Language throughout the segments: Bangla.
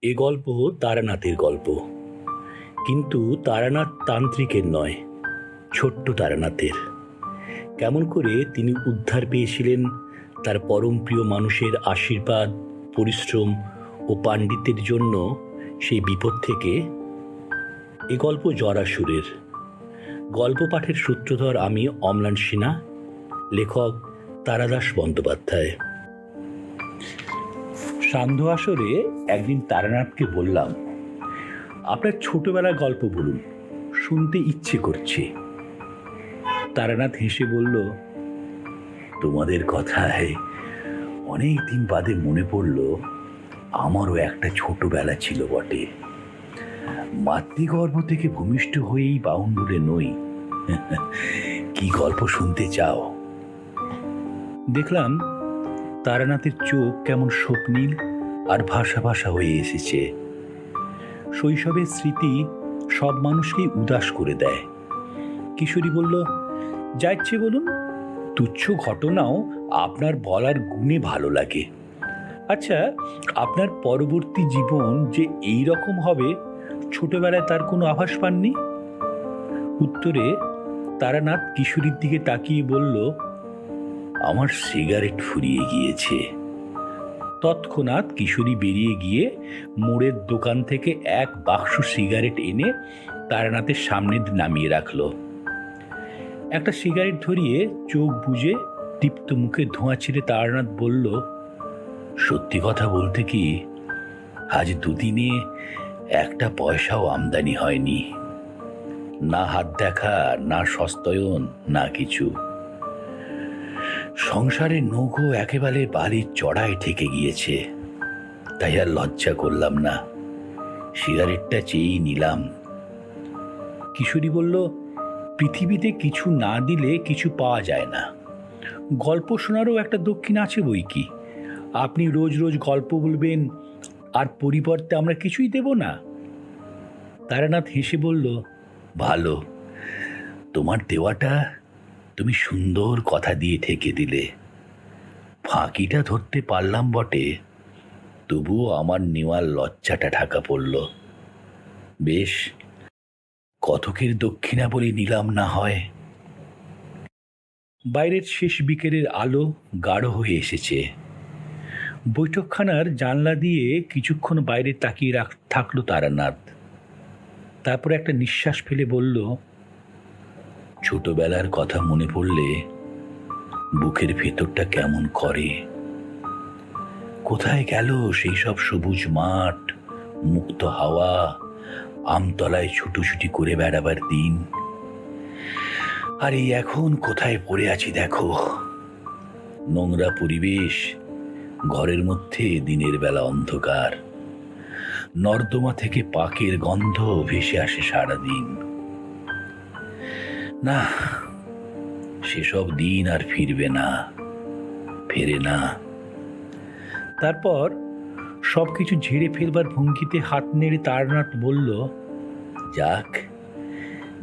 এ গল্প তারানাথের গল্প, কিন্তু তারানাথ তান্ত্রিকের নয়, ছোট্ট তারানাথের। কেমন করে তিনি উদ্ধার পেয়েছিলেন তার পরম প্রিয় মানুষের আশীর্বাদ, পরিশ্রম ও পাণ্ডিত্যের জন্য সেই বিপদ থেকে। এ গল্প জরাসুরের। গল্প পাঠের সূত্রধর আমি অম্লান সিনহা, লেখক তারাদাস বন্দ্যোপাধ্যায়। সান্ধ্য আসরে একদিন তারানাথকে বললাম, আপনার ছোটবেলার গল্প বলুন, শুনতে ইচ্ছে করছে। তারানাথ হেসে বলল, তোমাদের কথায় অনেক দিন বাদে মনে পড়ল আমারও একটা ছোটবেলা ছিল বটে। মাতৃগর্ভ থেকে ভূমিষ্ঠ হয়েই বাউন্ডুলে নই। কি গল্প শুনতে চাও? দেখলাম তারানাথের চোখ কেমন স্বপ্নীল আর ভাষা ভাষা হয়ে এসেছে। শৈশবের স্মৃতি সব মানুষকেই উদাস করে দেয়। কিশোরী বলল, যা ইচ্ছে বলুন, তুচ্ছ ঘটনাও আপনার বলার গুণে ভালো লাগে। আচ্ছা, আপনার পরবর্তী জীবন যে এই রকম হবে ছোটবেলায় তার কোনো আভাস পাননি? উত্তরে তারানাথ কিশোরীর দিকে তাকিয়ে বলল, আমার সিগারেট ফুরিয়ে গিয়েছে। তৎক্ষণাৎ কিশোরী বেরিয়ে গিয়ে মোড়ের দোকান থেকে এক বাক্স সিগারেট এনে তারানাথের সামনে নামিয়ে রাখলো। একটা সিগারেট ধরিয়ে চোখ বুজে দীপ্ত মুখে ধোঁয়া ছেড়ে তারানাথ বলল, সত্যি কথা বলতে কি, আজ দুদিনে একটা পয়সাও আমদানি হয়নি। না হাত দেখা, না সস্তয়ন, না কিছু। সংসারের নৌকো একেবারে বালির চড়ায় ঠেকে গিয়েছে। তাই আর লজ্জা করলাম না, সিগারেটটা চেয়েই নিলাম। কিশোরী বলল, পৃথিবীতে কিছু না দিলে কিছু পাওয়া যায় না। গল্প শোনারও একটা দক্ষিণ আছে বই কি। আপনি রোজ রোজ গল্প বলবেন আর পরিবর্তে আমরা কিছুই দেব না? তারানাথ হেসে বলল, ভালো, তোমার দেওয়াটা তুমি সুন্দর কথা দিয়ে ঠেকে দিলে। ফাঁকিটা ধরতে পারলাম বটে, তবুও আমার নেওয়ার লজ্জাটা ঢাকা পড়ল। বেশ, কতকের দক্ষিণা বলে নিলাম না হয়। বাইরের শেষ বিকেলের আলো গাঢ় হয়ে এসেছে। বৈঠকখানার জানলা দিয়ে কিছুক্ষণ বাইরে তাকিয়ে থাকলো তারানাথ। তারপর একটা নিঃশ্বাস ফেলে বলল, ছোটবেলার কথা মনে পড়লে বুকের ভেতরটা কেমন করে। কোথায় গেল সেই সব সবুজ মাঠ, মুক্ত হাওয়া, আমতলায় ছুটোছুটি করে বেড়াবার দিন। আর এই এখন কোথায় পড়ে আছি দেখো। নোংরা পরিবেশ, ঘরের মধ্যে দিনের বেলা অন্ধকার, নর্দমা থেকে পাকের গন্ধ ভেসে আসে সারাদিন। না, সেসব দিন আর ফিরবে না, ফেরে না। তারপর সবকিছু ঝেড়ে ফেলবার ভঙ্গিতে হাত নেড়ে তারানাথ বলল, যাক,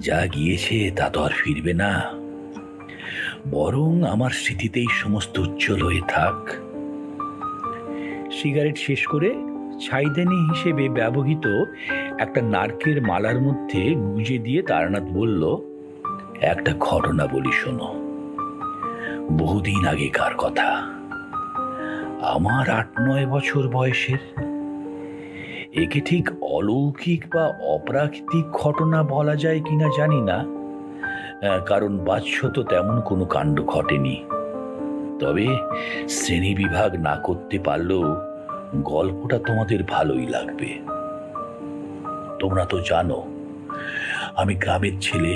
যা গিয়েছে তা তো আর ফিরবে না, বরং আমার স্মৃতিতেই সমস্ত উজ্জ্বল হয়ে থাক। সিগারেট শেষ করে ছাইদানি হিসেবে ব্যবহৃত একটা নারকেল মালার মধ্যে গুজে দিয়ে তারানাথ বলল, একটা ঘটনা বলি শোনো। বহুদিন আগেকার কথা, আমার 8-9 বছর বয়সের। একে ঠিক অলৌকিক বা অপ্রাকৃতিক ঘটনা বলা যায় কিনা জানি না, কারণ বাহ্যত তেমন কোনো কাণ্ড ঘটেনি। তবে শ্রেণী বিভাগ না করতে পারলেও গল্পটা তোমাদের ভালোই লাগবে। তোমরা তো জানো আমি গ্রামের ছেলে।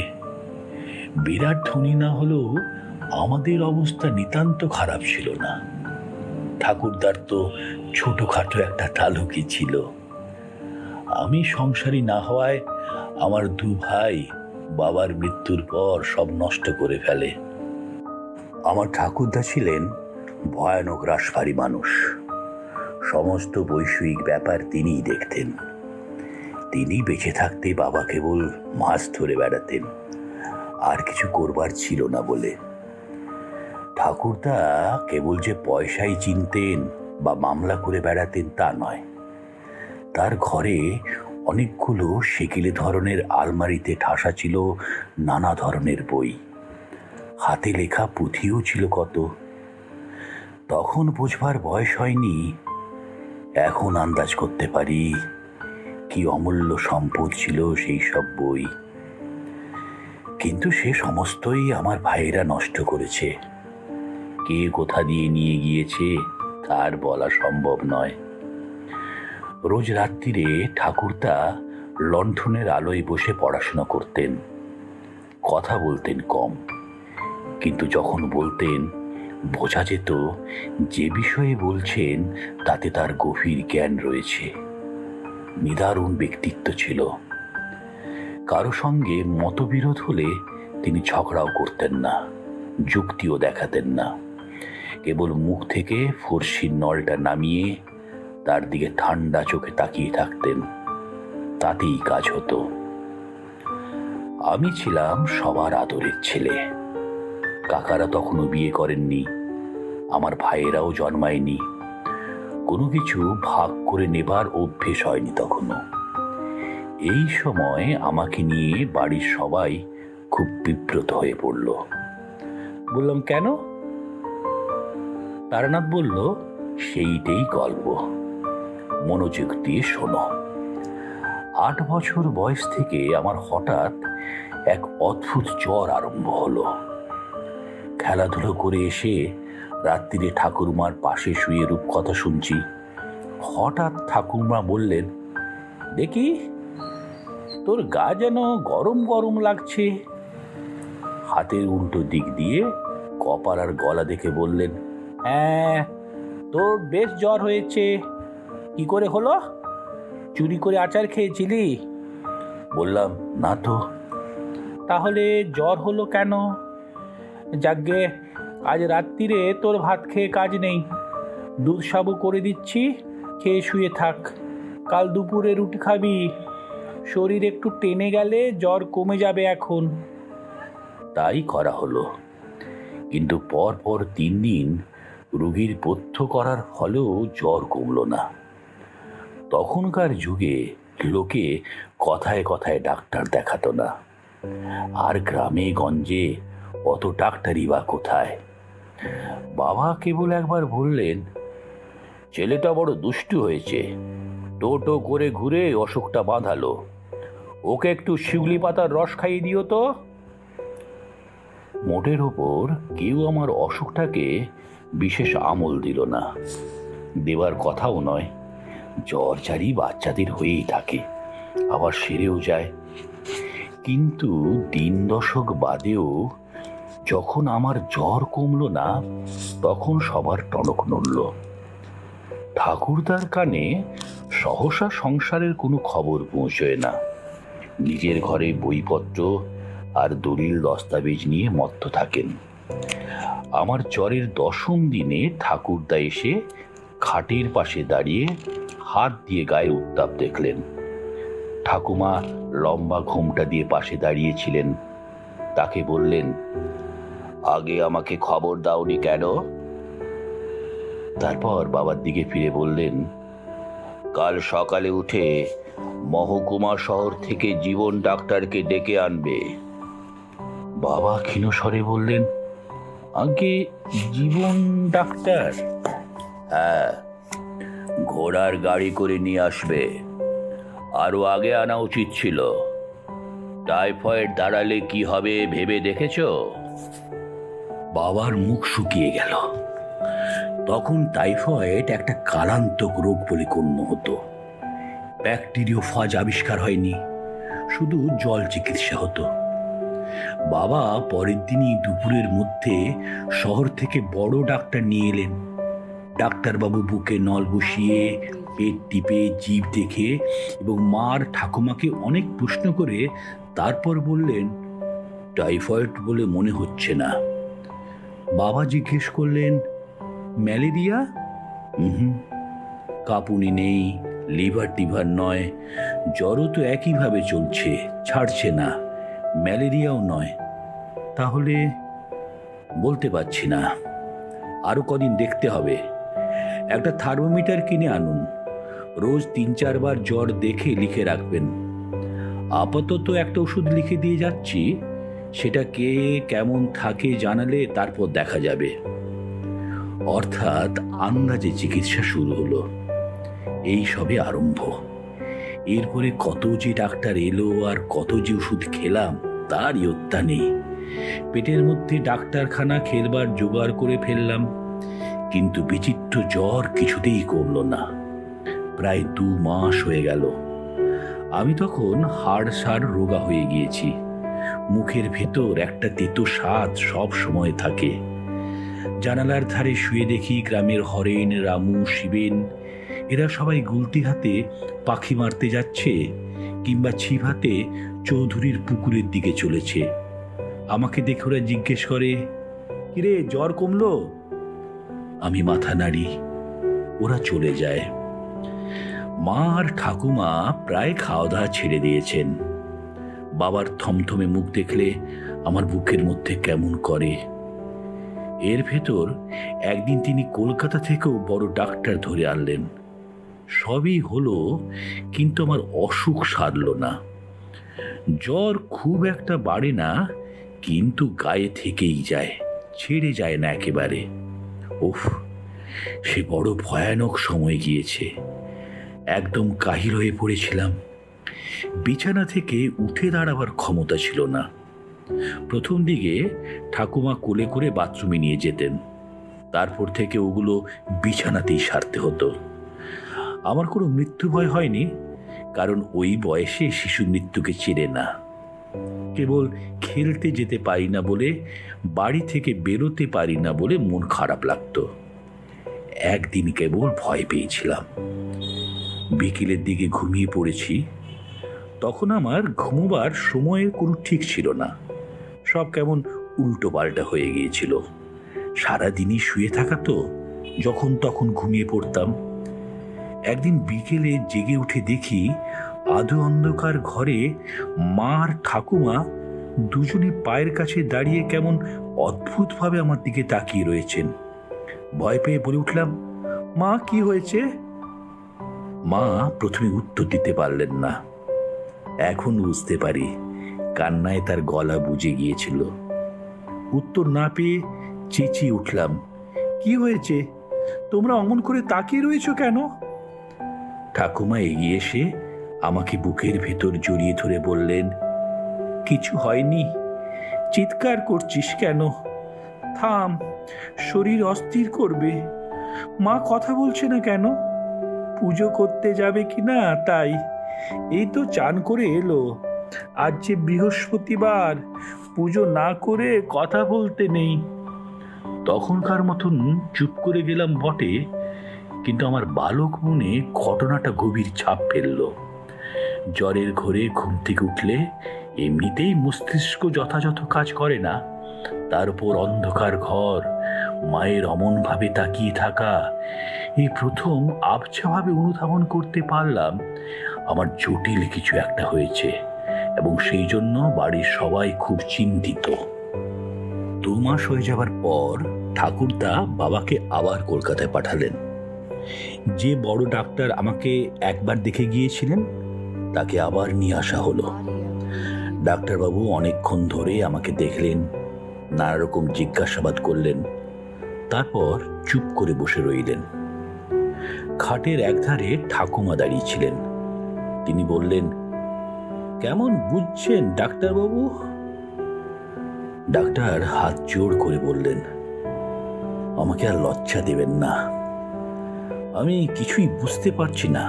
বিরাট ধনী না হলেও আমাদের অবস্থা নিতান্ত খারাপ ছিল না। ঠাকুরদার তো ছোটখাটো একটা তালুকি ছিল। আমি সংসারী না হওয়ায় আমার 2 ভাই বাবার মৃত্যুর পর সব নষ্ট করে ফেলে। আমার ঠাকুরদা ছিলেন ভয়ানক রাশভারী মানুষ। সমস্ত বৈষয়িক ব্যাপার তিনিই দেখতেন। তিনি বেঁচে থাকতে বাবা কেবল মাছ ধরে বেড়াতেন, আর কিছু করবার ছিল না বলে। ঠাকুরদা কেবল যে পয়সাই চিনতেন বা মামলা করে বেড়াতেন তা নয়, তার ঘরে অনেকগুলো সেকেলে ধরনের আলমারিতে ঠাসা ছিল নানা ধরনের বই, হাতে লেখা পুঁথিও ছিল কত। তখন বুঝবার বয়স হয়নি, এখন আন্দাজ করতে পারি কি অমূল্য সম্পদ ছিল সেই সব বই। কিন্তু সে সমস্তই আমার ভাইয়েরা নষ্ট করেছে। কে কোথা দিয়ে নিয়ে গিয়েছে তার বলা সম্ভব নয়। রোজ রাত্রিরে ঠাকুরদা লণ্ঠনের আলোয় বসে পড়াশোনা করতেন। কথা বলতেন কম, কিন্তু যখন বলতেন বোঝা যেত যে বিষয়ে বলছেন তাতে তার গভীর জ্ঞান রয়েছে। নিদারুণ ব্যক্তিত্ব ছিল। কারো সঙ্গে মতবিরোধ হলে তিনি ঝগড়াও করতেন না, যুক্তিও দেখাতেন না। কেবল মুখ থেকে ফর্সির নলটা নামিয়ে তার দিকে ঠান্ডা চোখে তাকিয়ে থাকতেন, তাতেই কাজ হতো। আমি ছিলাম সবার আদরের ছেলে। কাকারা তখনও বিয়ে করেননি, আমার ভাইয়েরাও জন্মায়নি। কোনো কিছু ভাগ করে নেবার অভ্যেস হয়নি তখনও। এই সময় আমাকে নিয়ে বাড়ির সবাই খুব বিব্রত হয়ে পড়ল। বললাম, কেন? তারানাথ বলল, সেইটাই গল্প, মনোযোগ দিয়ে শোনো। 8 বছর বয়স থেকে আমার হঠাৎ এক অদ্ভুত জ্বর আরম্ভ হলো। খেলাধুলো করে এসে রাত্রিরে ঠাকুরমার পাশে শুয়ে রূপকথা শুনছি। হঠাৎ ঠাকুরমা বললেন, দেখি তোর গা যেন গরম গরম লাগছে। হাতের উল্টো দিক দিয়ে কপাল আর গলা দেখে বললেন, হ্যাঁ, তোর বেশ জ্বর হয়েছে। কি করে হলো? চুরি করে আচার খেয়েছিলি? বললাম, না তো। তাহলে জ্বর হলো কেন? যাগ্গে, আজ রাত্রিরে তোর ভাত খেয়ে কাজ নেই। দুধ সাবু করে দিচ্ছি, খেয়ে শুয়ে থাক। কাল দুপুরে রুটি খাবি। শরীর একটু টেনে গেলে জ্বর কমে যাবে এখন। তাই করা হলো। কিন্তু পর 3 দিন রোগীর পথ্য করার ফলেও জ্বর কমল না। তখনকার যুগে লোকে কথায় কথায় ডাক্তার দেখাতো না, আর গ্রামে গঞ্জে অত ডাক্তারই বা কোথায়। বাবা কেবল একবার বললেন, ছেলেটা বড় দুষ্টু হয়েছে, টোটো করে ঘুরে অসুখটা বাঁধালো। ওকে একটু শিউলি পাতার রস খাইয়ে দিও তো। মোটের ওপর কেউ আমার অসুখটাকে বিশেষ আমল দিল না, দেবার কথাও নয়। জ্বর জারি বাচ্চাদের হয়েই থাকে, আবার সেরেও যায়। কিন্তু 10 দশক বাদেও যখন আমার জ্বর কমল না, তখন সবার টনক নড়ল। ঠাকুরদার কানে সহসা সংসারের কোনো খবর পৌঁছয় না। নিজের ঘরে বইপত্র আর দলিল দস্তাবেজ নিয়ে মত্ত থাকেন। আমার জ্বরের 10ম দিনে ঠাকুরদা এসে খাটের পাশে দাঁড়িয়ে হাত দিয়ে গায়ে উত্তাপ দেখলেন। ঠাকুমা লম্বা ঘোমটা দিয়ে পাশে দাঁড়িয়েছিলেন। তাকে বললেন, আগে আমাকে খবর দাওনি কেন? তারপর বাবার দিকে ফিরে বললেন, কাল সকালে উঠে মহকুমা শহর থেকে জীবন ডাক্তারকে ডেকে আনবে। বাবা ক্ষীণ স্বরে বললেন, আগে জীবন ডাক্তার? হ্যাঁ, ঘোড়ার গাড়ি করে নিয়ে আসবে। আরো আগে আনা উচিত ছিল। টাইফয়েড দাঁড়ালে কি হবে ভেবে দেখেছ? বাবার মুখ শুকিয়ে গেল। তখন টাইফয়েড একটা কালান্তক রোগ বলে গণ্য হতো। ব্যাকটেরিওফাজ আবিষ্কার হয়নি, শুধু জল চিকিৎসা হতো। বাবা পরের দিনই দুপুরের মধ্যে শহর থেকে বড় ডাক্তার নিয়ে এলেন। ডাক্তারবাবু বুকে নল বসিয়ে, পেট টিপে, জিভ দেখে এবং মার ঠাকুমাকে অনেক প্রশ্ন করে তারপর বললেন, টাইফয়েড বলে মনে হচ্ছে না। বাবা জিজ্ঞেস করলেন, ম্যালেরিয়া? কাঁপুনি নেই, লিভার টিভার নয়, জ্বরও তো একইভাবে চলছে, ছাড়ছে না, ম্যালেরিয়াও নয়। তাহলে? বলতে পারছি না, আরো কদিন দেখতে হবে। একটা থার্মোমিটার কিনে আনুন, রোজ 3-4 বার জ্বর দেখে লিখে রাখবেন। আপাতত একটা ওষুধ লিখে দিয়ে যাচ্ছি, সেটা কে কেমন থাকে জানালে তারপর দেখা যাবে। অর্থাৎ আন্দাজে চিকিৎসা শুরু হলো। এই সবে আরম্ভ। এরপরে কত যে ডাক্তার এলো আর কত যে ওষুধ খেলাম তার ইয়ত্তা নেই। পেটের মধ্যে ডাক্তারখানা খেলবার জোগাড় করে ফেললাম, কিন্তু বিচিত্র জ্বর কিছুতেই কমল না। প্রায় 2 মাস হয়ে গেল। আমি তখন হাড় রোগা হয়ে গিয়েছি। মুখের ভেতর একটা তেতো স্বাদ সব সময় থাকে। জানালার ধারে শুয়ে দেখি গ্রামের হরেন, রামু, শিবেন এরা সবাই গুলতি হাতে পাখি মারতে যাচ্ছে, কিংবা ছিপ হাতে চৌধুরীর পুকুরের দিকে চলেছে। আমাকে দেখে ওরা জিজ্ঞেস করে, কিরে জ্বর কমলো? আমি মাথা নাড়ি। ওরা চলে যায়। মা আর ঠাকুমা প্রায় খাওয়া দাওয়া ছেড়ে দিয়েছেন। বাবার থমথমে মুখ দেখলে আমার বুকের মধ্যে কেমন করে। এর ভেতর একদিন তিনি কলকাতা থেকেও বড় ডাক্তার ধরে আনলেন। সবই হলো, কিন্তু আমার অসুখ সারল না। জ্বর খুব একটা বাড়ে না, কিন্তু গায়ে থেকেই যায়, ছেড়ে যায় না একেবারে। উফ, সে বড় ভয়ানক সময় গিয়েছে। একদম কাহিল হয়ে পড়েছিলাম। বিছানা থেকে উঠে দাঁড়াবার ক্ষমতা ছিল না। প্রথম দিকে ঠাকুমা কোলে করে বাথরুমে নিয়ে যেতেন, তারপর থেকে ওগুলো বিছানাতেই সারতে হতো। আমার কোনো মৃত্যু ভয় হয়নি, কারণ ওই বয়সে শিশু মৃত্যুকে চেনে না। কেবল খেলতে যেতে পারি না বলে, বাড়ি থেকে বেরোতে পারি না বলে মন খারাপ লাগতো। একদিন কেবল ভয় পেয়েছিলাম। বিকেলের দিকে ঘুমিয়ে পড়েছি। তখন আমার ঘুমোবার সময়ের কোনো ঠিক ছিল না। সব কেমন উল্টো পাল্টা হয়ে গিয়েছিল। সারাদিনই শুয়ে থাকা তো, যখন তখন ঘুমিয়ে পড়তাম। একদিন বিকেলে জেগে উঠে দেখি আধো অন্ধকার ঘরে মা আর ঠাকুমা দুজনে পায়ের কাছে দাঁড়িয়ে কেমন অদ্ভুতভাবে আমার দিকে তাকিয়ে রয়েছেন। ভয় পেয়ে বলে উঠলাম, মা কি হয়েছে? মা প্রথমে উত্তর দিতে পারলেন না। এখন বুঝতে পারি কান্নায় তার গলা বুজে গিয়েছিল। উত্তর না পেয়ে চেঁচিয়ে উঠলাম, কি হয়েছে? তোমরা অমন করে তাকিয়ে রয়েছো কেন? ঠাকুমা এগিয়ে এসে আমাকে বুকের ভেতর জড়িয়ে ধরে বললেন, কিছু হয়নি, চিৎকার করছিস কেন? থাম, শরীর অস্থির করবে। মা কথা বলছে না কেন? পুজো করতে যাবে কি না তাই? এই তো চান করে এলো। আজ যে বৃহস্পতিবার, পুজো না করে কথা বলতে নেই। তখনকার মতন চুপ করে গেলাম বটে, কিন্তু আমার বালক মনে ঘটনাটা গভীর ছাপ ফেলল। জ্বরের ঘোরে ঘুম থেকে উঠলে এমনিতেই মস্তিষ্ক যথাযথ কাজ করে না, তার উপর অন্ধকার ঘর, মায়ের অমনভাবে তাকিয়ে থাকা, এই প্রথম আবছাভাবে অনুধাবন করতে পারলাম আমার জটিল কিছু একটা হয়েছে, এবং সেই জন্য বাড়ির সবাই খুব চিন্তিত। 2 মাস হয়ে যাবার পর ঠাকুরদা বাবাকে আবার কলকাতায় পাঠালেন। যে বড় ডাক্তার আমাকে একবার দেখে গিয়েছিলেন তাকে আবার নিয়ে আসা হলো। ডাক্তারবাবু অনেকক্ষণ ধরে আমাকে দেখলেন, নানা রকম জিজ্ঞাসাবাদ করলেন, তারপর চুপ করে বসে রইলেন। খাটের একধারে ঠাকুমা দাঁড়িয়েছিলেন। তিনি বললেন, কেমন বুঝছেন ডাক্তারবাবু? ডাক্তার হাত জোর করে বললেন, আমাকে আর লজ্জা দেবেন না। আমি কিছুই বুঝতে পারছি না।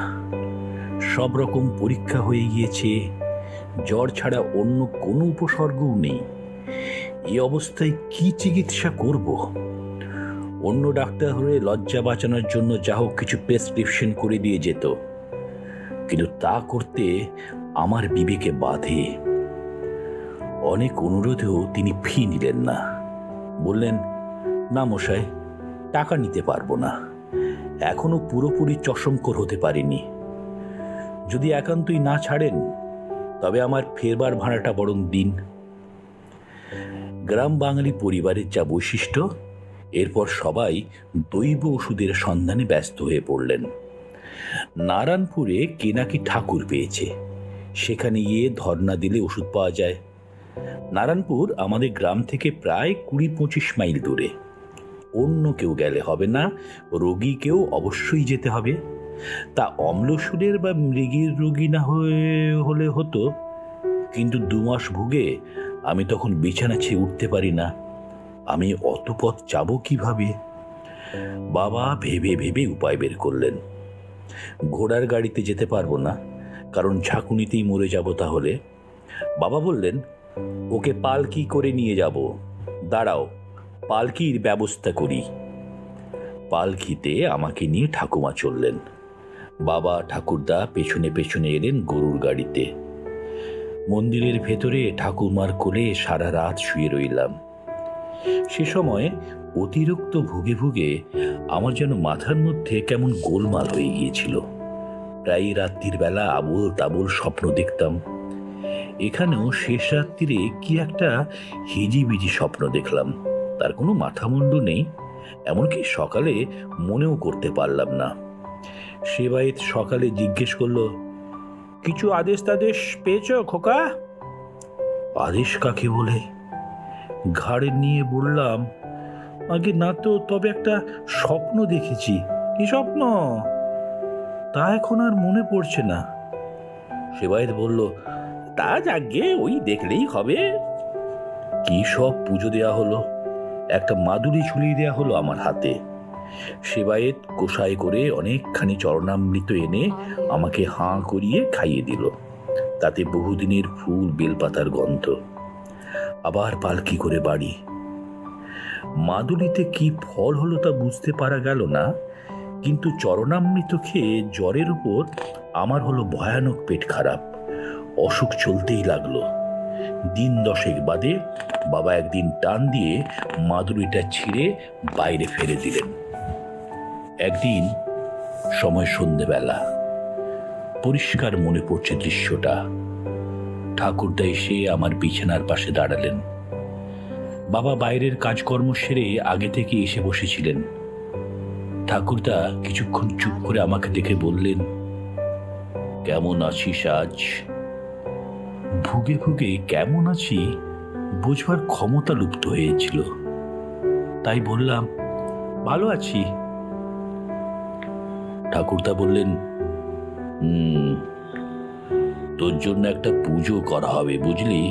সব রকম পরীক্ষা হয়ে গিয়েছে, জ্বর ছাড়া অন্য কোনো উপসর্গও নেই। এই অবস্থায় কি চিকিৎসা করব? অন্য ডাক্তার হলে লজ্জা বাঁচানোর জন্য যা হোক কিছু প্রেসক্রিপশন করে দিয়ে যেত, কিন্তু তা করতে আমার বিবেকে বাধে। অনেক অনুরোধেও তিনি ফি নিলেন না। বললেন, না মশাই, টাকা নিতে পারবো না, এখনো পুরোপুরি চশমকর হতে পারিনি। যদি একান্তই না ছাড়েন তবে আমার ফেরবার ভাড়াটা বরং দিন। গ্রাম বাঙালি পরিবারের যা বৈশিষ্ট্য, এরপর সবাই দৈব ওষুধের সন্ধানে ব্যস্ত হয়ে পড়লেন। নারায়ণপুরে কে নাকি ঠাকুর পেয়েছে, সেখানে গিয়ে ধর্ণা দিলে ওষুধ পাওয়া যায়। নারায়ণপুর আমাদের গ্রাম থেকে প্রায় 20-25 মাইল দূরে। অন্য কেউ গেলে হবে না, রোগীকেও অবশ্যই যেতে হবে। তা অম্লশূলের বা মৃগীর রোগী না হলে হতো, কিন্তু 2 মাস ভুগে আমি তখন বিছানা ছেড়ে উঠতে পারি না। আমি অত পথ যাব কিভাবে? বাবা ভেবে ভেবে উপায় বের করলেন। ঘোড়ার গাড়িতে যেতে পারবো না, কারণ ঝাঁকুনিতেই মরে যাব তাহলে। বাবা বললেন, ওকে পালকি করে নিয়ে যাব, দাঁড়াও পালকির ব্যবস্থা করি। পালকিতে আমাকে নিয়ে ঠাকুমা চললেন। বাবা ঠাকুরদা পেছনে পেছনে এলেন গরুর গাড়িতে। মন্দিরের ভেতরে ঠাকুরমার কোলে সারা রাত শুয়ে রইলাম। সে সময় অতিরিক্ত ভুগে ভুগে আমার যেন মাথার মধ্যে কেমন গোলমাল হয়ে গিয়েছিল। প্রায় রাত্রির বেলা আবোল তাবোল স্বপ্ন দেখতাম। এখানেও শেষ রাত্রিরে কি একটা হিজিবিজি স্বপ্ন দেখলাম, তার কোনো মাথামুন্ডু নেই, এমনকি সকালে মনেও করতে পারলাম না। সেবায়েত সকালে জিজ্ঞেস করলো, কিছু আদেশ তাদেশ পেয়েছ খোকা? আদেশ কাকে বলে? ঘাড়ে নিয়ে বললাম, আগে না তো, তবে একটা স্বপ্ন দেখেছি। কি স্বপ্ন? তা এখন আর মনে পড়ছে না। সেবায়েত বলল, তা যাগে ওই দেখলেই হবে। কি সব পুজো দেয়া হলো, একটা মাদুলি ঝুলিয়ে দেয়া হলো আমার হাতে। সেবায়েত কোষায় করে অনেকখানি চরণামৃত এনে আমাকে হাঁ করিয়ে খাইয়ে দিল, তাতে বহুদিনের ফুল বেলপাতার গন্ধ। আবার পালকি করে বাড়ি। মাদুলিতে কি ফল হলো তা বুঝতে পারা গেল না, কিন্তু চরণামৃত খেয়ে জ্বরের উপর আমার হলো ভয়ানক পেট খারাপ, অসুখ চলতেই লাগলো। 10 বাদে বাবা একদিন টান দিয়ে মাদুলিটা ছিঁড়ে বাইরে ফেলে দিলেন। একদিন সময় সন্ধেবেলা, পরিষ্কার মনে পড়ছে দৃশ্যটা। ঠাকুরদা এসে আমার বিছানার পাশে দাঁড়ালেন। বাবা বাইরের কাজকর্ম সেরে আগে থেকে এসে বসেছিলেন। ঠাকুরদা কিছুক্ষণ চুপ করে আমাকে দেখে বললেন, কেমন আছিস আজ? ভুগে ভুগে কেমন আছি বোঝবার ক্ষমতা লুপ্ত হয়েছিল, তাই বললাম, ভালো আছি। ঠাকুরদা বললেন, তোর জন্য একটা পুজো করা হবে বুঝলি,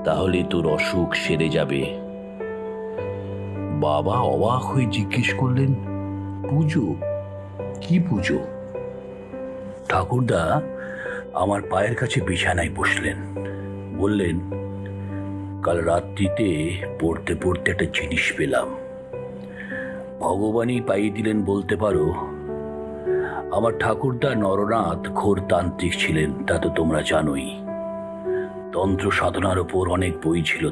তাহলে তোর অসুখ সেরে যাবে। বাবা অবাক হয়ে জিজ্ঞেস করলেন, পুজো? কি পুজো? ঠাকুরদা আমার পায়ের কাছে বিছানায় বসলেন, বললেন, কাল রাত্রিতে পড়তে পড়তে একটা জিনিস পেলাম, ভগবানই পাইয়ে দিলেন বলতে পারো। আমার ঠাকুরদা নরনাথ ঘোর তান্ত্রিক ছিলেন, তা তো তোমরা জানোই। তন্ত্র সাধনার ওপর অনেক বই ছিল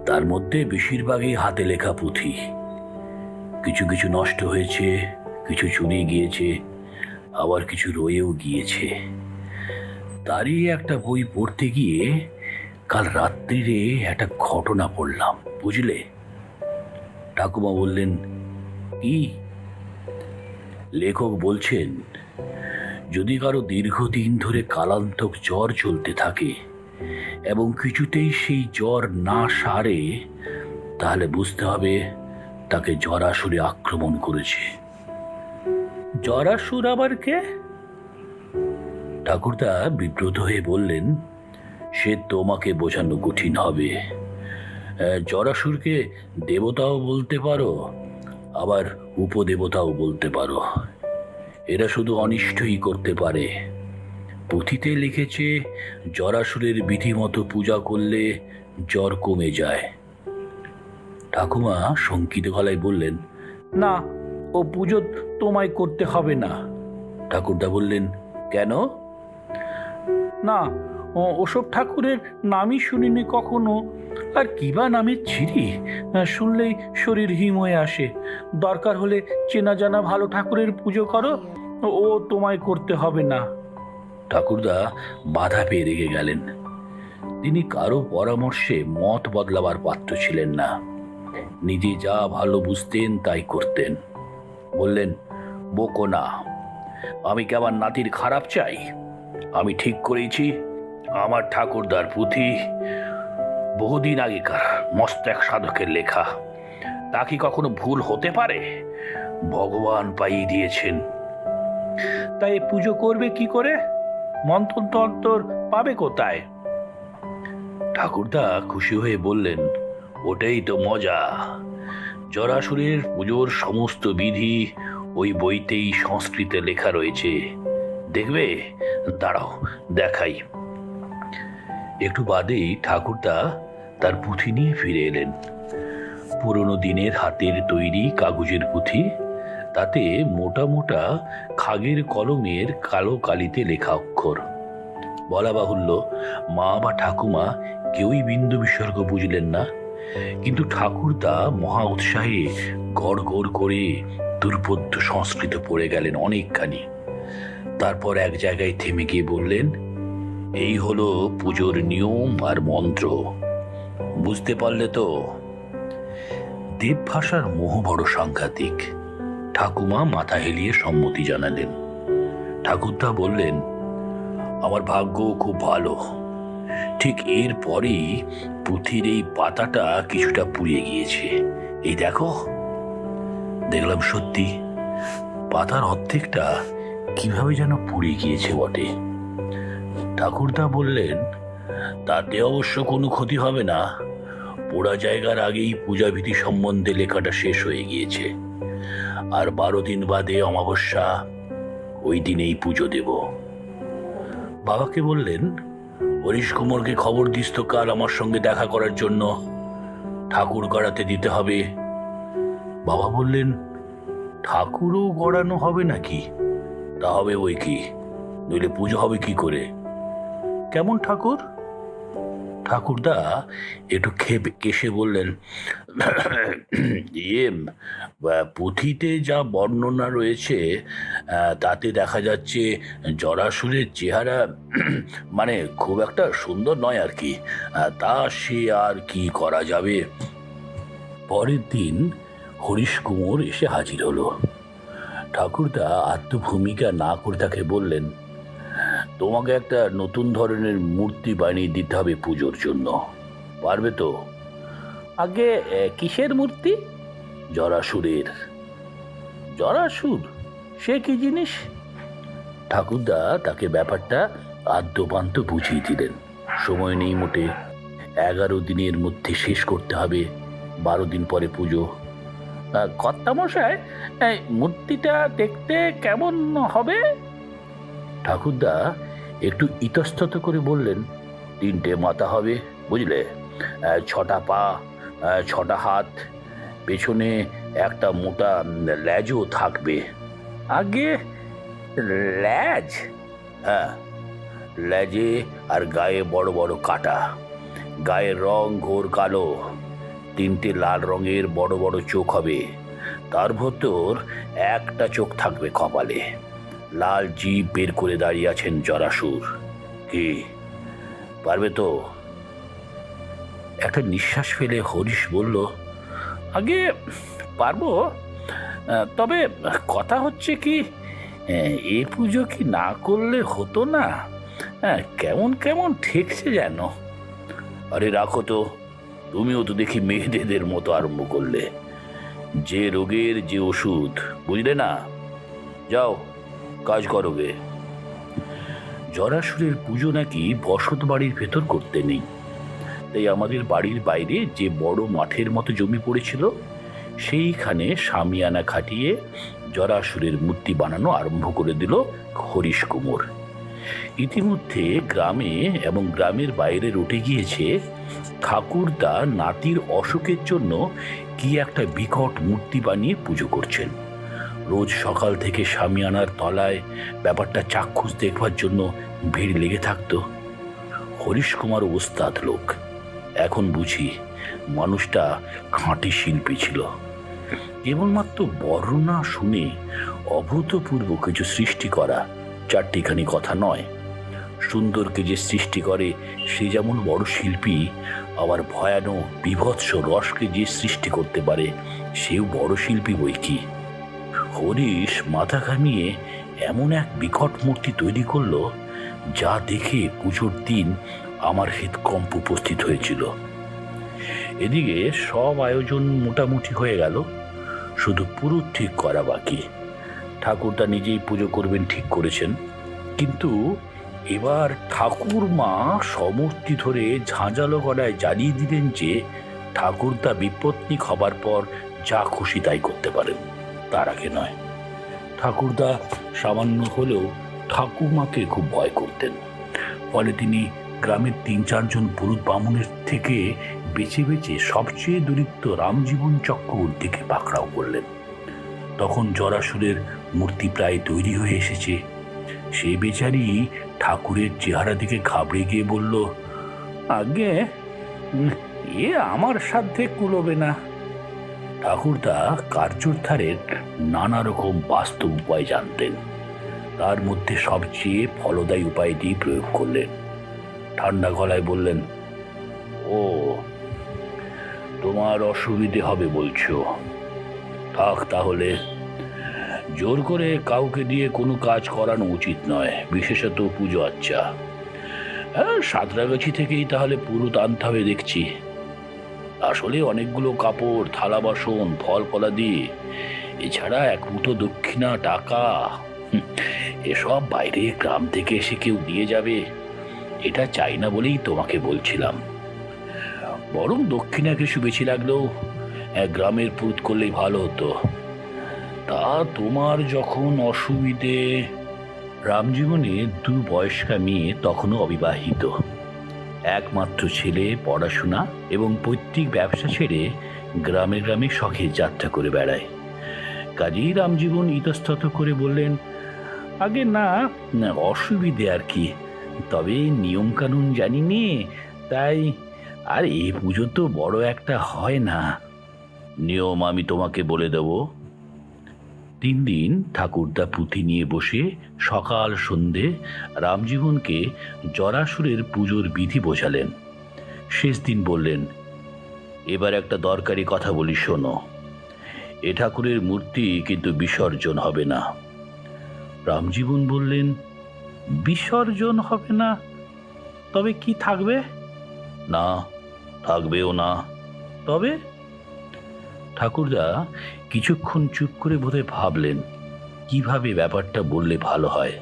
তার মধ্যে বেশিরভাগই হাতে লেখা পুঁথি। কিছু কিছু নষ্ট হয়েছে, কিছু চুরি গিয়েছে, আবার কিছু রয়েও গিয়েছে। তারই একটা বই পড়তে গিয়ে কাল রাত্রিরে একটা ঘটনা পড়লাম বুঝলে। ঠাকুমা বললেন, কি? লেখক বলছেন, যদি কারো দীর্ঘদিন ধরে কালান্তক জ্বর চলতে থাকে এবং কিছুতেই সেই জ্বর না সারে, তাহলে বুঝতে হবে তাকে জরাসুরে আক্রমণ করেছে। জরাসুর আবার কে? ঠাকুরদা বিব্রত হয়ে বললেন, সে তোমাকে বোঝানো কঠিন হবে। জরাসুরকে দেবতাও বলতে পারো, আবার উপদেবতাও বলতে পারো। এরা শুধু অনিষ্টই করতে পারে। পুঁথিতে লিখেছে, জরাসুরের বিধিমতো পূজা করলে জ্বর কমে যায়। ঠাকুমা শঙ্কিত গলায় বললেন, না, ও পুজো তোমায় করতে হবে না। ঠাকুরদা বললেন, কেন? না, ওসব ঠাকুরের নামই শুনিনি কখনো, আর কিবা নামের ছিরি, শুনলেই শরীর হিম হয়ে আসে। দরকার হলে চেনা জানা ভালো ঠাকুরের পুজো করো, ও তোমায় করতে হবে না। ঠাকুরদা বাধা পেয়ে রেগে গেলেন। তিনি কারো পরামর্শে মত বদলাবার পাত্র ছিলেন না। নিজে যা ভালো বুঝতেন তাই করতেন। বললেন, বকো না, আমি কি আমার নাতির খারাপ চাই? আমি ঠিক করেছি, আমার ঠাকুরদার পুঁথি বহুদিন আগেকার মস্ত এক সাধকের লেখা। তা কি কখনো ভুল হতে পারে? ভগবান পাইয়ে দিয়েছেন। তাই পুজো করবে কি করে? মন্ত্র তন্ত্র পাবে কোথায়? ঠাকুরদা খুশি হয়ে বললেন, ওটাই তো মজা। জরাসুরের পুজোর সমস্ত বিধি ওই বইতেই সংস্কৃতে লেখা রয়েছে, দেখবে? দাঁড়াও দেখাই। একটু বাদেই ঠাকুরদা তার পুঁথি নিয়ে ফিরে এলেন। পুরনো দিনের হাতের তৈরি কাগজের পুঁথি, তাতে মোটা মোটা খাগের কলমের কালো কালিতে লেখা অক্ষর। বলা বাহুল্য, মা বা ঠাকুমা কেউই বিন্দু বিসর্গ বুঝলেন না, কিন্তু ঠাকুরদা মহা উৎসাহে গড় গড় করে দুর্বোধ্য সংস্কৃত পড়ে গেলেন অনেকখানি। তারপর এক জায়গায় থেমে গিয়ে বললেন, এই হলো পুজোর নিয়ম আর মন্ত্র, বুঝতে পারলে তো? দেবভাষার মোহ বড় সাংঘাতিক। ঠাকুমা মাথা হেলিয়ে সম্মতি জানালেন। ঠাকুরদা বললেন, আমার ভাগ্য খুব ভালো। ঠিক এর পরেই পুঁথির এই পাতাটা কিছুটা পুড়িয়ে গিয়েছে। এই দেখো। দেখলাম সত্যি পাতার অর্ধেকটা কিভাবে যেন পুড়ে গিয়েছে বটে। ঠাকুরদা বললেন, তাতে অবশ্য কোনো ক্ষতি হবে না। পোড়া জায়গার আগেই পূজাবিধি সম্বন্ধে লেখাটা শেষ হয়ে গিয়েছে। আর 12 দিন বাদে অমাবস্যা, ওই দিনেই পুজো দেব। বাবাকে বললেন, হরিশ কুমারকে খবর দিস তো কাল আমার সঙ্গে দেখা করার জন্য, ঠাকুর গড়াতে দিতে হবে। বাবা বললেন, ঠাকুরও গড়ানো হবে নাকি? তা হবে বই কি, নইলে পুজো হবে কি করে? কেমন ঠাকুর? ঠাকুরদা একটু কেশে বললেন, পুঁথিতে যা বর্ণনা রয়েছে তাতে দেখা যাচ্ছে জরাসুরের চেহারা মানে খুব একটা সুন্দর নয় আর কি। তা সে আর কি করা যাবে। পরের দিন হরিশ কুমোর এসে হাজির হলো। ঠাকুরদা আত্মভূমিকা না করে তাকে বললেন, তোমাকে একটা নতুন ধরনের মূর্তি বানিয়ে দিতে হবে পুজোর জন্য, পারবে তো? আগে কিসের মূর্তি? জরাসুরের। জরাসুর সে কি জিনিস? ঠাকুরদা তাকে ব্যাপারটা আদ্যপান্ত বুঝিয়ে দিলেন। সময় নেই মোটে, 11 দিনের মধ্যে শেষ করতে হবে, 12 দিন পরে পুজো। কর্তামশাই, মূর্তিটা দেখতে কেমন হবে? ঠাকুরদা একটু ইতস্তত করে বললেন, 3টে মাথা হবে, বুঝলে, 6টা পা, 6টা হাত, পেছনে একটা মোটা ল্যাজও থাকবে। আগে ল্যাজ? হ্যাঁ, ল্যাজে আর গায়ে বড় বড় কাটা, গায়ের রং ঘোর কালো, 3টে লাল রঙের বড় বড় চোখ হবে, তার ভেতর একটা চোখ থাকবে কপালে। লাল জিভ বের করে দাঁড়িয়ে আছেন জরাসুর। কি, পারবে তো? একটা নিঃশ্বাস ফেলে হরিশ বলল, আগে পারবো, তবে কথা হচ্ছে কি, এ পুজো কি না করলে হতো না? কেমন কেমন ঠেকছে যেন। আরে রাখো তো, তুমিও তো দেখি মেয়েদের মতো আরম্ভ করলে। যে রোগের যে ওষুধ, বুঝলে না? যাও কাজ করোগে। জরাসুরের পুজো নাকি বসত বাড়ির ভেতর করতে নেই, তাই আমাদের বাড়ির বাইরে যে বড় মাঠের মতো জমি পড়েছিল সেইখানে শামিয়ানা খাটিয়ে জরাসুরের মূর্তি বানানো আরম্ভ করে দিল হরিশ কুমোর। ইতিমধ্যে গ্রামে এবং গ্রামের বাইরে রটে গিয়েছে ঠাকুরদা নাতির অসুখের জন্য কি একটা বিকট মূর্তি বানিয়ে পুজো করছেন। রোজ সকাল থেকে শামিয়ানার তলায় ব্যাপারটা চাক্ষুষ দেখবার জন্য ভিড় লেগে থাকতো। হরিশ কুমার ওস্তাদ লোক, এখন বুঝি মানুষটা খাঁটি শিল্পী ছিল। কেবলমাত্র বর্ণনা শুনে অভূতপূর্ব কিছু সৃষ্টি করা চারটিখানি কথা নয়। সুন্দরকে যে সৃষ্টি করে সে যেমন বড় শিল্পী, আবার ভয়ানক বিভৎস রসকে যে সৃষ্টি করতে পারে সেও বড় শিল্পী বই কি। হরিশ মাথা ঘামিয়ে এমন এক বিকট মূর্তি তৈরি করলো, যা দেখে পুজোর দিন আমার হৃদকম্প উপস্থিত হয়েছিল। এদিকে সব আয়োজন মোটামুটি হয়ে গেল, শুধু পুরো ঠিক করা বাকি। ঠাকুরদা নিজেই পুজো করবেন ঠিক করেছেন, কিন্তু এবার ঠাকুরমা সমর্থি ধরে ঝাঁঝালো গলায় জানিয়ে দিলেন যে ঠাকুরদা বিপত্নিক হবার পর যা খুশি তাই করতে পারেন, তার আগে নয়। ঠাকুরদা সামান্য হলেও ঠাকুরমাকে খুব ভয় করতেন, ফলে তিনি গ্রামের 3-4 পুরুত বামুনের থেকে বেছে বেছে সবচেয়ে দরিদ্র রামজীবন চক্রবর্তীকে পাকড়াও করলেন। তখন জরাসুরের মূর্তি প্রায় তৈরি হয়ে এসেছে। সে বেচারি ঠাকুরের চেহারা দিকে ঘাবড়ে গিয়ে বলল, আগে এ আমার সাধ্যে কুলোবে না। ঠাকুরদা কার্যোদ্ধারের নানা রকম বাস্তব উপায় জানতেন, তার মধ্যে সবচেয়ে ফলদায়ী উপায়টি প্রয়োগ করলেন। ঠান্ডা গলায় বললেন, ও তোমার অসুবিধে হবে বলছো, থাক তাহলে। জোর করে কাউকে দিয়ে কোনো কাজ করানো উচিত নয়, বিশেষত পুজো আচ্ছা। হ্যাঁ, সাঁতরাগাছি থেকেই তাহলে পুরো আনতে হবে দেখছি। আসলে অনেকগুলো কাপড়, থালা বাসন, ফল ফলাদি, এছাড়া 1 মুঠো দক্ষিণা টাকা, এসব বাইরে গ্রাম থেকে এসে কেউ দিয়ে যাবে, এটা চাই না বলেই তোমাকে বলছিলাম। বরং দক্ষিণা কিছু বেশি লাগলেও গ্রামের পুত করলেই ভালো হতো। তা তোমার যখন অসুবিধে। রামজীবনের 2 বয়স্কা মেয়ে তখনও অবিবাহিত, একমাত্র ছেলে পড়াশোনা এবং পৈতৃক ব্যবসা ছেড়ে গ্রামে গ্রামে শখে যাত্রা করে বেড়ায়। কাজেই রামজীবন ইতস্তত করে বললেন, আগে না অসুবিধে আর কি, তবে নিয়ম কানুন জানি নে, তাই। আর এই পুজো তো বড় একটা হয় না। নিয়ম আমি তোমাকে বলে দেব। 3 দিন ঠাকুরদা পুঁথি নিয়ে বসে সকাল সন্ধে রামজীবনকে জরাসুরের পুজোর বিধি বোঝালেন। শেষ দিন বললেন, এবার একটা দরকারি কথা বলি শোনো, এ ঠাকুরের মূর্তি কিন্তু বিসর্জন হবে না। রামজীবন বললেন, বিসর্জন হবে না? তবে কি থাকবে? না, থাকবেও না। তবে? ঠাকুরদা কিছুক্ষণ চুপ করে বোধহয় ভাবলেন কিভাবে ব্যাপারটা বললে ভালো হয়।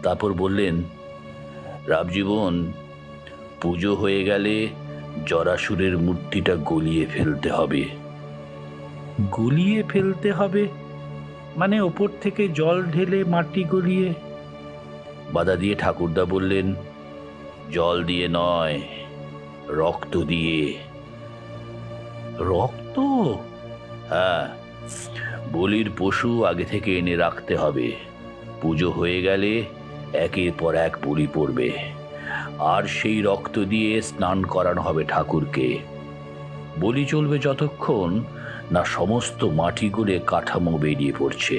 তারপর বললেন, রামজীবন, পুজো হয়ে গেলে জরাসুরের মূর্তিটা গলিয়ে ফেলতে হবে। গলিয়ে ফেলতে হবে মানে ওপর থেকে জল ঢেলে মাটি গলিয়ে? বাধা দিয়ে ঠাকুরদা বললেন, জল দিয়ে নয়, রক্ত দিয়ে। রক্ত? হ্যাঁ, বলির পশু আগে থেকে এনে রাখতে হবে। পুজো হয়ে গেলে একের পর এক বলি পড়বে, আর সেই রক্ত দিয়ে স্নান করানো হবে ঠাকুরকে। বলি চলবে যতক্ষণ না সমস্ত মাটি গলে কাঠামো বেরিয়ে পড়ছে।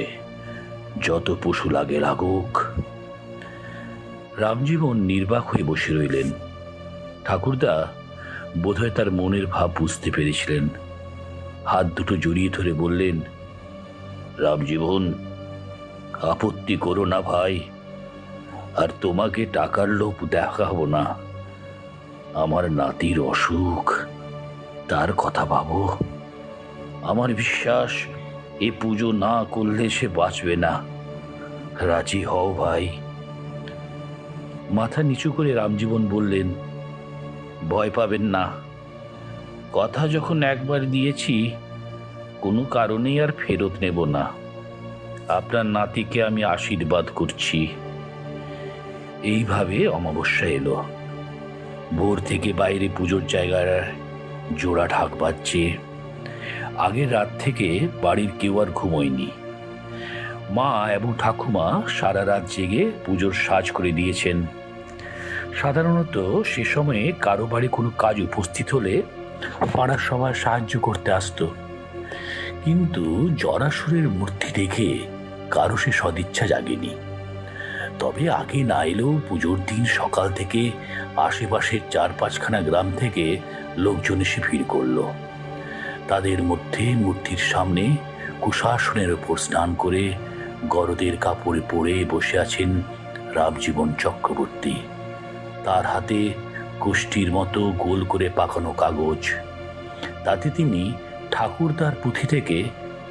যত পশু লাগে লাগুক। রামজীবন নির্বাক হয়ে বসে রইলেন। ঠাকুরদা বোধহয় তার মনের ভাব বুঝতে পেরেছিলেন। হাত দুটো জড়িয়ে ধরে বললেন, রামজীবন, আপত্তি করো না ভাই, আর তোমাকে টাকার লোভ দেখাবো না। আমার নাতির অসুখ, তার কথা ভাবো। আমার বিশ্বাস এ পুজো না করলে সে বাঁচবে না। রাজি হও ভাই। মাথা নিচু করে রামজীবন বললেন, ভয় পাবেন না, কথা যখন একবার দিয়েছি কোনো কারণেই আর ফেরত নেব না। আপনার নাতিকে আমি আশীর্বাদ করছি। এইভাবে অমাবস্যা এলো। ভোর থেকে বাইরে পুজোর জায়গার জোড়া ঢাক বাজছে। আগের রাত থেকে বাড়ির কেউ আর ঘুমোয়নি। মা এবং ঠাকুমা সারা রাত জেগে পুজোর সাজ করে দিয়েছেন। সাধারণত সে সময়ে কারো বাড়ি কোনো কাজ উপস্থিত হলে পাড়ার সবাই সাহায্য করতে আসতো, কিন্তু জরাসুরের মূর্তি দেখে কারো সে সদিচ্ছা জাগেনি। তবে আগে না এলেও পুজোর দিন সকাল থেকে আশেপাশের 4-5খানা গ্রাম থেকে লোকজন এসে ভিড় করল। তাদের মধ্যে মূর্তির সামনে কুশাসনের ওপর স্নান করে গরদের কাপড়ে পরে বসে আছেন রামজীবন চক্রবর্তী। তার হাতে কুষ্টির মতো গোল করে পাকানো কাগজ। তাতে তিনি ঠাকুরদার পুঁথি থেকে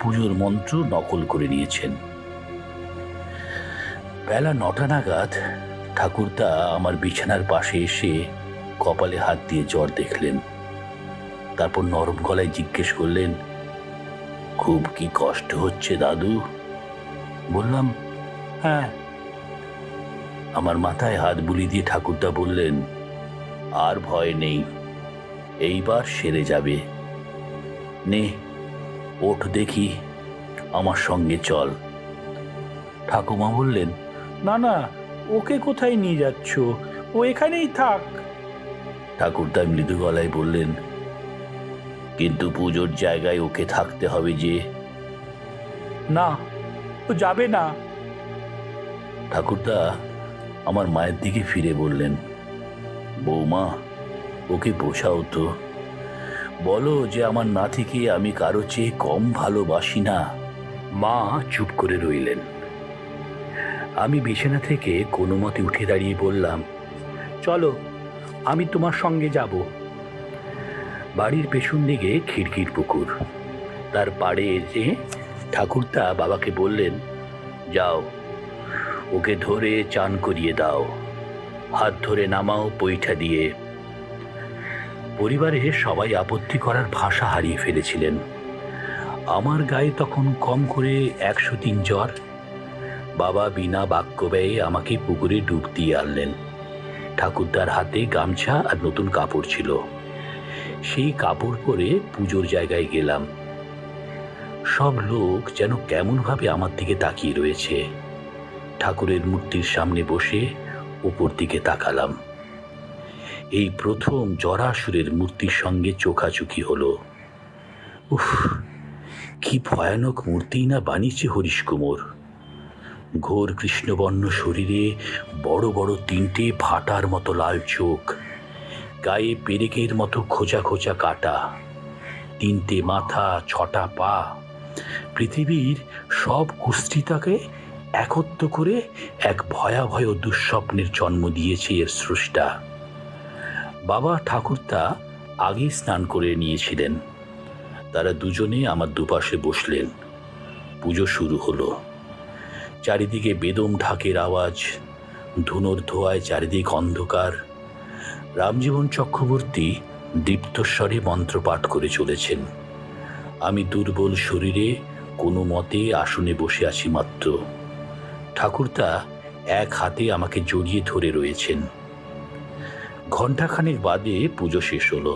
পুজোর মন্ত্র নকল করে নিয়েছেন। বেলা 9টা নাগাদ ঠাকুরদা আমার বিছানার পাশে এসে কপালে হাত দিয়ে জ্বর দেখলেন। তারপর নরম গলায় জিজ্ঞেস করলেন, খুব কি কষ্ট হচ্ছে দাদু? বললাম, হ্যাঁ। আমার মাথায় হাত বুলিয়ে দিয়ে ঠাকুরদা বললেন, আর ভয় নেই, এইবার সেরে যাবে। নে ওঠ দেখি, আমার সঙ্গে চল। ঠাকুমা বললেন, না না, ওকে কোথায় নিয়ে যাচ্ছ? ও এখানেই থাক। ঠাকুরদা মৃদু গলায় বললেন, কিন্তু পুজোর জায়গায় ওকে থাকতে হবে যে। না, ও যাবে না। ঠাকুরদা আমার মায়ের দিকে ফিরে বললেন, বৌমা, ওকে বোঝাও তো, বলো যে আমার নাতিকে আমি কারো চেয়ে কম ভালোবাসি না। মা চুপ করে রইলেন। আমি বিছানা থেকে কোনো মতে উঠে দাঁড়িয়ে বললাম, চলো, আমি তোমার সঙ্গে যাব। বাড়ির পেছন দিকে খিড়কির পুকুর, তার পাড়ে এসে ঠাকুরদা বাবাকে বললেন, যাও, ওকে ধরে চান করিয়ে দাও, হাত ধরে নামাও পৈঠা দিয়ে। পরিবারে সবাই আপত্তি করার ভাষা হারিয়ে ফেলেছিলেন। আমার গায়ে তখন কম করে 103 জ্বর। বাবা বিনা বাক্য ব্যয়ে আমাকে পুকুরে ডুব দিয়ে আনলেন। ঠাকুরদার হাতে গামছা আর নতুন কাপড় ছিল। সেই কাপড় পরে পুজোর জায়গায় গেলাম। সব লোক যেন কেমনভাবে আমার দিকে তাকিয়ে রয়েছে। ঠাকুরের মূর্তির সামনে বসে উপর দিকে তাকালাম। এই প্রথম জরাসুরের মূর্তির সঙ্গে চোখাচোখি হলো। উফ, কি ভয়ানক মূর্তি না বানিয়েছে হরিশ কুমোর। ঘোর কৃষ্ণবর্ণ শরীরে বড় বড় 3টে ভাটার মতো লাল চোখ, গায়ে পেরেকের মতো খোঁচা খোঁচা কাটা, 3টে মাথা, 6টা পা। পৃথিবীর সব কুষ্ঠিতাকে একত্র করে এক ভয়াবহ দুঃস্বপ্নের জন্ম দিয়েছে এর স্রষ্টা। বাবা ঠাকুরদা আগেই স্নান করে নিয়েছিলেন। তারা দুজনে আমার দুপাশে বসলেন। পুজো শুরু হলো। চারিদিকে বেদম ঢাকের আওয়াজ, ধুনোর ধোঁয়ায় চারিদিক অন্ধকার। রামজীবন চক্রবর্তী দীপ্তস্বরে মন্ত্রপাঠ করে চলেছেন। আমি দুর্বল শরীরে কোনো মতে আসনে বসে আছি মাত্র। ঠাকুরদা এক হাতে আমাকে জড়িয়ে ধরে রয়েছেন। ঘণ্টাখানেক বাদে পুজো শেষ হলো।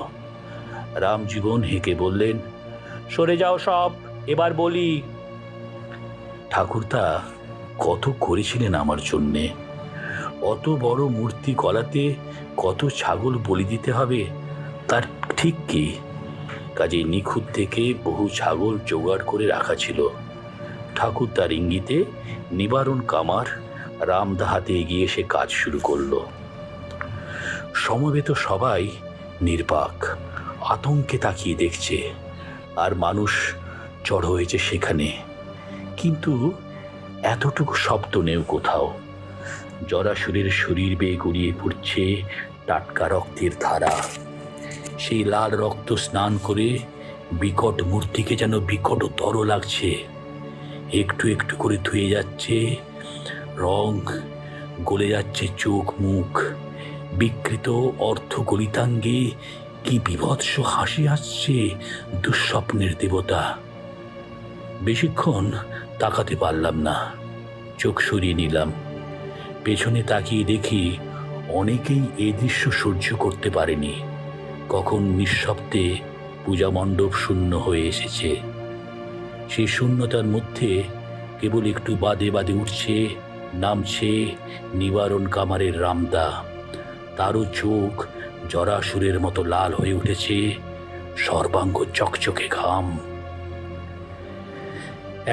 রামজীবন হেঁকে বললেন, সরে যাও সব, এবার বলি। ঠাকুরদা কত করেছিলেন আমার জন্যে। অত বড় মূর্তি গলাতে কত ছাগল বলি দিতে হবে তার ঠিক কি? কাজে নিখুঁত থেকে বহু ছাগল জোগাড় করে রাখা ছিল। ঠাকুরদার ইঙ্গিতে নিবারণ কামার রামদা হাতে এগিয়ে এসে কাজ শুরু করলো। সমবেত সবাই নির্বাক, আতঙ্কে তাকিয়ে দেখছে, আর মানুষ জড়ো হয়েছে সেখানে। কিন্তু এতটুকু শব্দ নেই কোথাও। জরাসুরের শরীর বেয়ে গড়িয়ে পড়ছে টাটকা রক্তের ধারা। সেই লাল রক্ত স্নান করে বিকট মূর্তিকে যেন বিকটতর লাগছে। একটু একটু করে ধুয়ে যাচ্ছে রং, গলে যাচ্ছে চোখ মুখ। বিকৃত অর্ধগলিতাঙ্গে কি বিভৎস হাসি আসছে দুঃস্বপ্নের দেবতা। বেশিক্ষণ তাকাতে পারলাম না, চোখ সরিয়ে নিলাম। পেছনে তাকিয়ে দেখি অনেকেই এই দৃশ্য সহ্য করতে পারেনি। কখন নিঃশব্দে পূজা মণ্ডপ শূন্য হয়ে এসেছে। সেই শূন্যতার মধ্যে কেবল একটু বাদে বাদে উঠছে নামছে নিবারণ কামারের রামদা। তারও চোখ জরাসুরের মতো লাল হয়ে উঠেছে, সর্বাঙ্গ চকচকে ঘাম।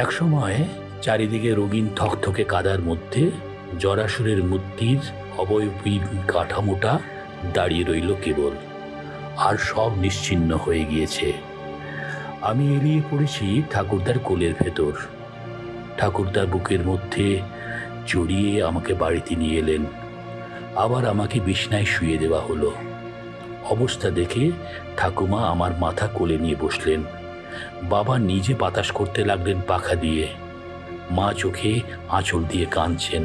একসময় চারিদিকে রঙিন থকথকে কাদার মধ্যে জরাসুরের মূর্তির অবয়বহীন কাঠামোটা দাঁড়িয়ে রইল কেবল, আর সব নিশ্চিহ্ন হয়ে গিয়েছে। আমি এড়িয়ে পড়েছি ঠাকুরদার কোলের ভেতর। ঠাকুরদার বুকের মধ্যে জড়িয়ে আমাকে বাড়িতে নিয়ে এলেন। আবার আমাকে বিছনায় শুয়ে দেওয়া হলো। অবস্থা দেখে ঠাকুমা আমার মাথা কোলে নিয়ে বসলেন। বাবা নিজে বাতাস করতে লাগলেন পাখা দিয়ে। মা চোখে আঁচল দিয়ে কাঁদছেন।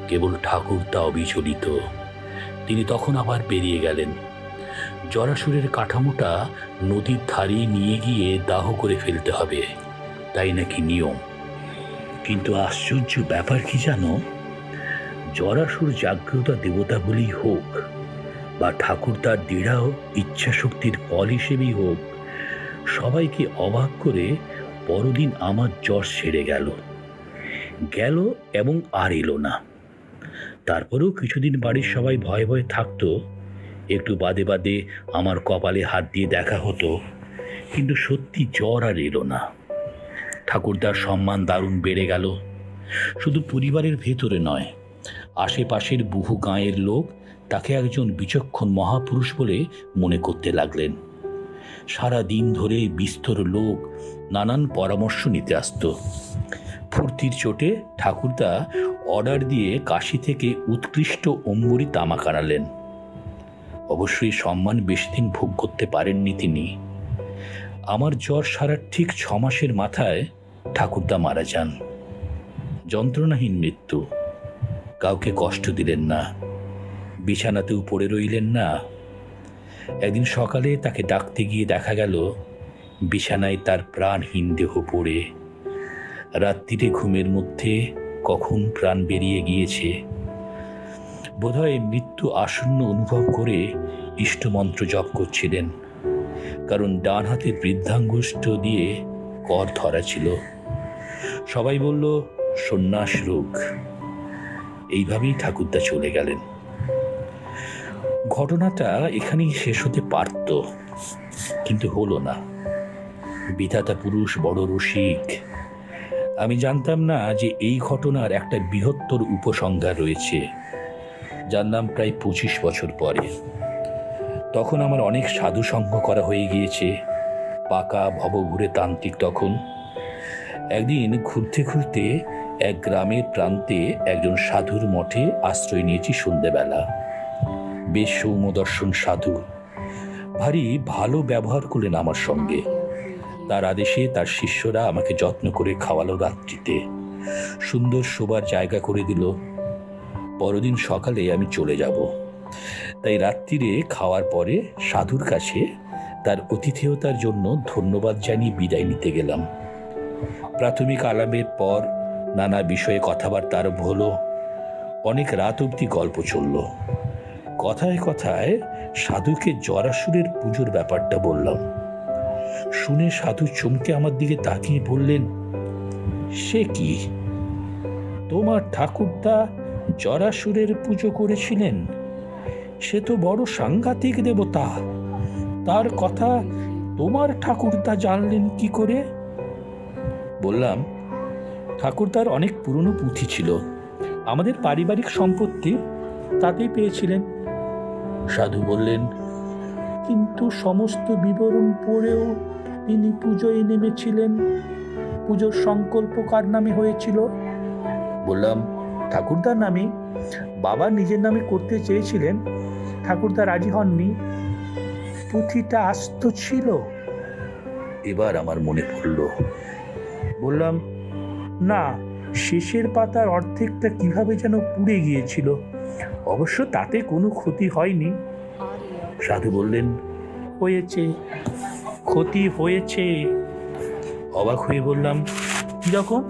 কেবল ঠাকুরদা অবিচলিত। তিনি তখন আবার বেরিয়ে গেলেন। জরাসুরের কাঠামোটা নদীর ধারে নিয়ে গিয়ে দাহ করে ফেলতে হবে, তাই নাকি নিয়ম। কিন্তু আশ্চর্য ব্যাপার কি জানো, জরাসুর জাগ্রত দেবতা বলেই হোক বা ঠাকুরদার দৃঢ় ইচ্ছা শক্তির ফল হিসেবেই হোক, সবাইকে অবাক করে পরদিন আমার জ্বর সেরে গেল এবং আর এলো না। তারপরেও কিছুদিন বাড়ির সবাই ভয়ে ভয়ে থাকতো। একটু বাদে বাদে আমার কপালে হাত দিয়ে দেখা হতো, কিন্তু সত্যি জ্বর আর এলো না। ঠাকুরদার সম্মান দারুণ বেড়ে গেল। শুধু পরিবারের ভেতরে নয়, আশেপাশের বহু গাঁয়ের লোক তাকে একজন বিচক্ষণ মহাপুরুষ বলে মনে করতে লাগলেন। সারা দিন ধরে বিস্তর লোক নানান পরামর্শ নিতে আসত। ফুর্তির চোটে ঠাকুরদা অর্ডার দিয়ে কাশি থেকে উৎকৃষ্ট অম্বরী তামাক আনালেন। অবশ্যই সম্মান বেশি দিন ভোগ করতে পারেননি তিনি। আমার জ্বর সারার ঠিক 6 মাসের মাথায় ঠাকুরদা মারা যান। যন্ত্রণাহীন মৃত্যু। কাউকে কষ্ট দিলেন না, বিছানাতেও পড়ে রইলেন না। একদিন সকালে তাকে ডাকতে গিয়ে দেখা গেল বিছানায় তার প্রাণহীন দেহ পড়ে। রাত্রিরে ঘুমের মধ্যে কখন প্রাণ বেরিয়ে গিয়েছে। বোধহয় মৃত্যু আসন্ন অনুভব করে ইষ্টমন্ত্র জপ করছিলেন, কারণ ডান হাতের বৃদ্ধাঙ্গুষ্ঠ দিয়ে কর ধরা ছিল। সবাই বলল সন্ন্যাস রোগ। এইভাবেই ঠাকুরদা চলে গেলেন। ঘটনাটা এখানেই শেষ হতে পারত, কিন্তু হলো না। বিধাতা পুরুষ বড় রসিক। আমি জানতাম না যে এই ঘটনার একটা বৃহত্তর উপসংহার রয়েছে। জানলাম প্রায় 25 বছর পরে। তখন আমার অনেক সাধু সঙ্গ করা হয়ে গিয়েছে, পাকা ভবঘুরে তান্ত্রিক তখন। একদিন ঘুরতে ঘুরতে এক গ্রামের প্রান্তে একজন সাধুর মঠে আশ্রয় নিয়েছি সন্ধ্যেবেলা। বেশ সৌম্যদর্শন সাধু, ভারী ভালো ব্যবহার করলেন আমার সঙ্গে। তার আদেশে তার শিষ্যরা আমাকে যত্ন করে খাওয়ালো। রাত্রিতে সুন্দর শোবার জায়গা করে দিল। পরদিন সকালে আমি চলে যাব। তাই রাত্রিরে খাওয়ার পরে সাধুর কাছে তার আতিথেয়তার জন্য ধন্যবাদ জানিয়ে বিদায় নিতে গেলাম। প্রাথমিক আলাপের পর নানা বিষয়ে কথাবার্তা আরম্ভ হলো। অনেক রাত অবধি গল্প চলল। কথায় কথায় সাধুকে জরাসুরের পুজোর ব্যাপারটা বললাম। শুনে সাধু চমকে আমার দিকে তাকিয়ে বললেন, সে কি, তোমার ঠাকুরদা জরাসুরের পুজো করেছিলেন? সে তো বড় সাংঘাতিক দেবতা। তার কথা তোমার ঠাকুরদা জানলেন কি করে? বললাম, ঠাকুরদার অনেক পুরনো পুঁথি ছিল, আমাদের পারিবারিক সম্পত্তি, তাতেই পেয়েছিলেন। সাধু বললেন, কিন্তু সমস্ত বিবরণ পড়েও তিনি পুজোয় নেমেছিলেন। পুজোর সংকল্প কার নামে হয়েছিল? বললাম, ঠাকুরদার নামে। বাবা নিজের নামে করতে চেয়েছিলেন, ঠাকুরদা রাজি হননি। পুঁথিটা আস্ত ছিল। এবার আমার মনে পড়ল। বললাম, না, শেষের পাতার অর্ধেকটা কিভাবে যেন পুড়ে গিয়েছিল। অবশ্য তাতে কোনো ক্ষতি হয়নি। সাধু বললেন, হয়েছে, ক্ষতি হয়েছে। অবাক হয়ে বললাম, কিরকম?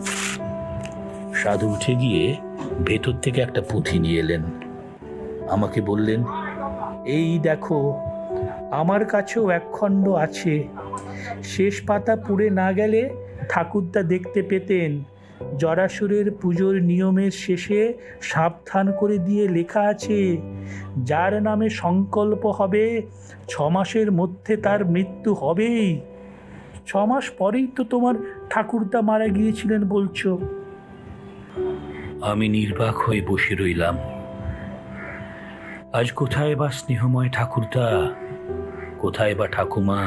সাধু উঠে গিয়ে ভেতর থেকে একটা পুঁথি নিয়ে এলেন। আমাকে বললেন, এই দেখো, আমার কাছেও একখণ্ড আছে। শেষ পাতা পুড়ে না গেলে ঠাকুরদা দেখতে পেতেন। জরাসুরের পুজোর নিয়মের শেষে সাবধান করে দিয়ে লেখা আছে, যার নামে সংকল্প হবে 6 মাসের মধ্যে তার মৃত্যু হবেই। 6 মাস পরেই তো তোমার ঠাকুরদা মারা গিয়েছিলেন বলছো। আমি নির্বাক হয়ে বসে রইলাম। আজ কোথায় বা স্নেহময় ঠাকুরদা, কোথায় বা ঠাকুমা?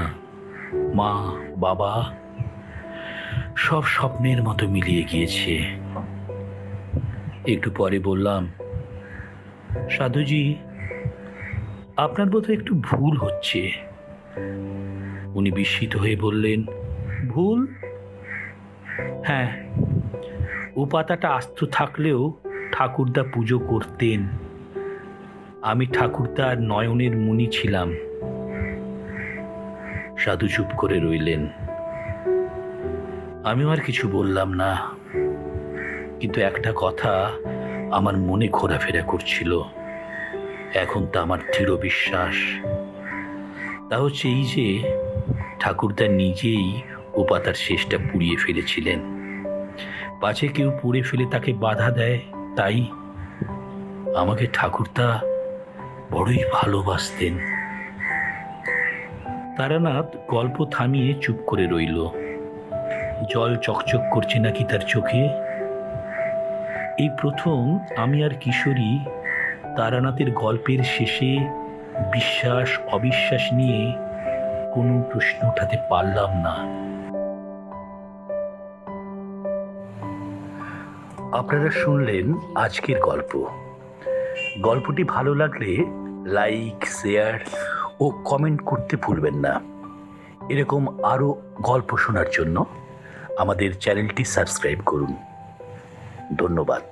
মা, বাবা সব স্বপ্নের মতো মিলিয়ে গিয়েছে। একটু পরে বললাম, সাধুজি, আপনার বোধহয় একটু ভুল হচ্ছে। উনি বিস্মিত হয়ে বললেন, ভুল? হ্যাঁ, ও পাতাটা আস্ত থাকলেও ঠাকুরদা পুজো করতেন। আমি ঠাকুরদার নয়নের মুনি ছিলাম। সাধু চুপ করে রইলেন। আমিও আর কিছু বললাম না, কিন্তু একটা কথা আমার মনে ঘোরাফেরা করছিল। এখন তা আমার দৃঢ় বিশ্বাস। তা হচ্ছে এই যে, ঠাকুরদা নিজেই ও পাতার শেষটা পুড়িয়ে ফেলেছিলেন। পাছে কেউ পুড়ে ফেলে তাকে বাধা দেয়, তাই আমাকে ঠাকুরদা বড়ই ভালোবাসতেন। তারানাথ গল্প থামিয়ে চুপ করে রইল। জল চকচক করছে নাকি তার চোখে। এই প্রথম আমি আর কিশোরী তারানাথের গল্পের শেষে বিশ্বাস অবিশ্বাস নিয়ে কোনো প্রশ্ন উঠাতে পারলাম না। আপনারা শুনলেন আজকের গল্প। গল্পটি ভালো লাগলে লাইক, শেয়ার ও কমেন্ট করতে ভুলবেন না। এরকম আরও গল্প শোনার জন্য আমাদের চ্যানেলটি সাবস্ক্রাইব করুন। ধন্যবাদ।